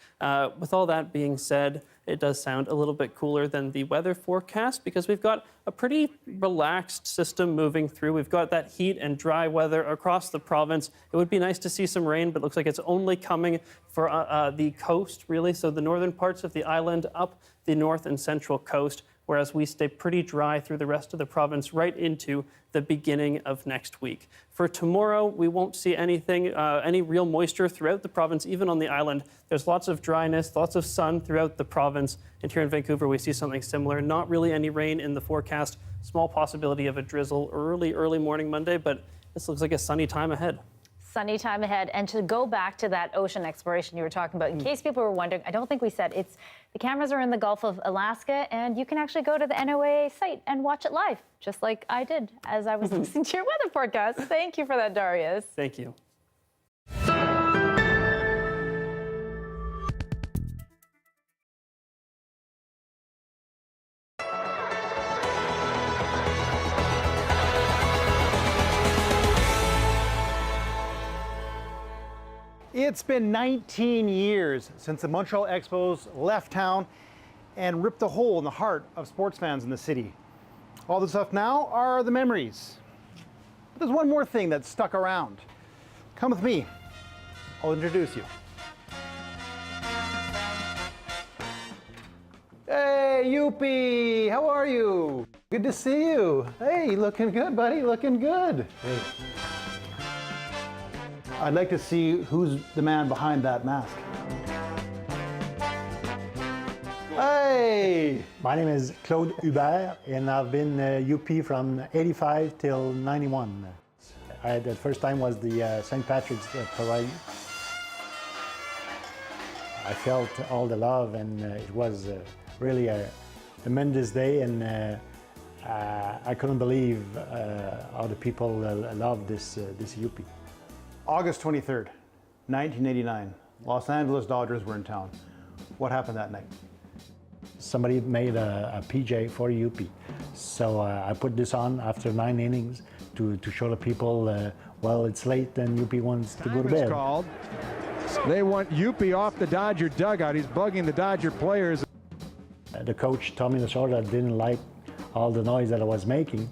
With all that being said, it does sound a little bit cooler than the weather forecast because we've got a pretty relaxed system moving through. We've got that heat and dry weather across the province. It would be nice to see some rain, but it looks like it's only coming for the coast, really. So the northern parts of the island up the north and central coast, whereas we stay pretty dry through the rest of the province right into the beginning of next week. For tomorrow, we won't see anything, any real moisture throughout the province, even on the island. There's lots of dryness, lots of sun throughout the province. And here in Vancouver, we see something similar. Not really any rain in the forecast. Small possibility of a drizzle early morning Monday, but this looks like a sunny time ahead. Sunny time ahead. And to go back to that ocean exploration you were talking about, in case people were wondering, I don't think we said the cameras are in the Gulf of Alaska, and you can actually go to the NOAA site and watch it live, just like I did as I was listening to your weather forecast. Thank you for that, Darius. Thank you. It's been 19 years since the Montreal Expos left town and ripped a hole in the heart of sports fans in the city. All that's left now are the memories. But there's one more thing that's stuck around. Come with me. I'll introduce you. Hey, Youppi, how are you? Good to see you. Hey, looking good, buddy, looking good. Hey. I'd like to see who's the man behind that mask. Hey! My name is Claude Hubert, and I've been UP from 85 till 91. The first time was the St. Patrick's Parade. I felt all the love, and it was really a tremendous day, and I couldn't believe how the people loved this UP. August 23rd, 1989. Los Angeles Dodgers were in town. What happened that night? Somebody made a PJ for UP. So I put this on after 9 innings to show the people, well, it's late and UP wants to go to bed. Called. They want UP off the Dodger dugout. He's bugging the Dodger players. The coach, Tommy Lasorda, didn't like all the noise that I was making,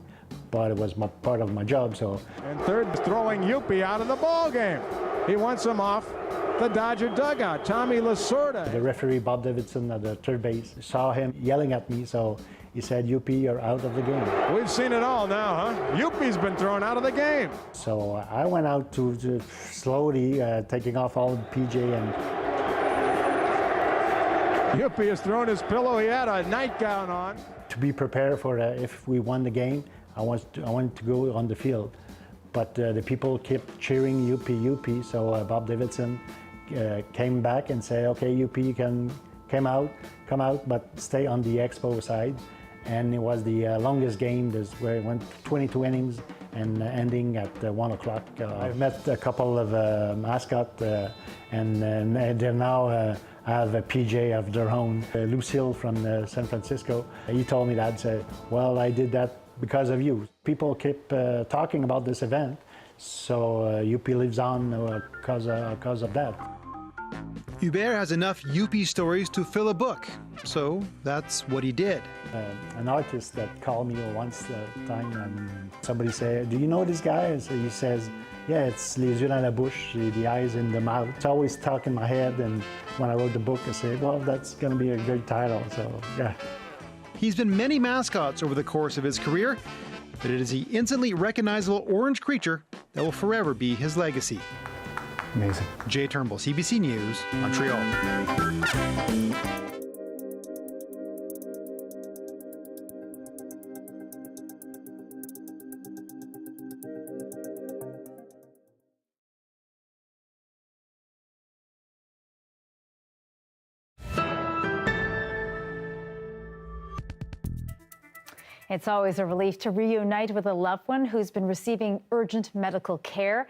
but it was part of my job, so. And third is throwing UP out of the ball game. He wants him off the Dodger dugout. Tommy Lasorda. The referee, Bob Davidson, at the third base, saw him yelling at me, so he said, UP, you're out of the game. We've seen it all now, huh? UP's been thrown out of the game. So I went out to slowly taking off all the PJ, and UP has thrown his pillow. He had a nightgown on. To be prepared for if we won the game, I wanted to go on the field, but the people kept cheering UP, so Bob Davidson came back and said, okay, UP, you can come out, but stay on the Expo side. And it was the longest game, where it went 22 innings and ending at 1 o'clock. I've met a couple of mascot, and they're now have a PJ of their own. Lucille from San Francisco, he told me that, said, well, I did that because of you. People keep talking about this event, so UP lives on because of that. Hubert has enough UP stories to fill a book, so that's what he did. An artist that called me once time, and somebody said, do you know this guy? And so he says, yeah, it's les yeux dans la bouche, the eyes in the mouth. It's always stuck in my head, and when I wrote the book, I said, well, that's going to be a good title, so yeah. He's been many mascots over the course of his career, but it is the instantly recognizable orange creature that will forever be his legacy. Amazing. Jay Turnbull, CBC News, Montreal. It's always a relief to reunite with a loved one who's been receiving urgent medical care.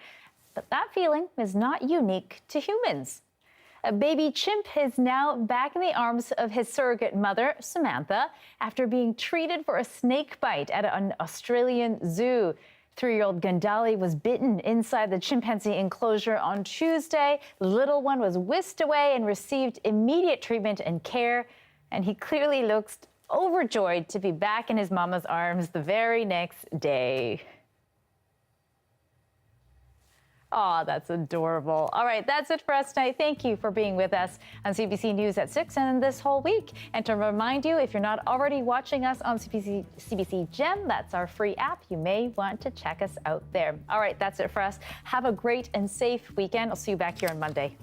But that feeling is not unique to humans. A baby chimp is now back in the arms of his surrogate mother, Samantha, after being treated for a snake bite at an Australian zoo. 3-year-old Gandali was bitten inside the chimpanzee enclosure on Tuesday. The little one was whisked away and received immediate treatment and care, and he clearly looks overjoyed to be back in his mama's arms the very next day. Oh, that's adorable. All right, that's it for us tonight. Thank you for being with us on CBC News at 6 and this whole week. And to remind you, if you're not already watching us on CBC Gem, that's our free app. You may want to check us out there. All right, that's it for us. Have a great and safe weekend. I'll see you back here on Monday.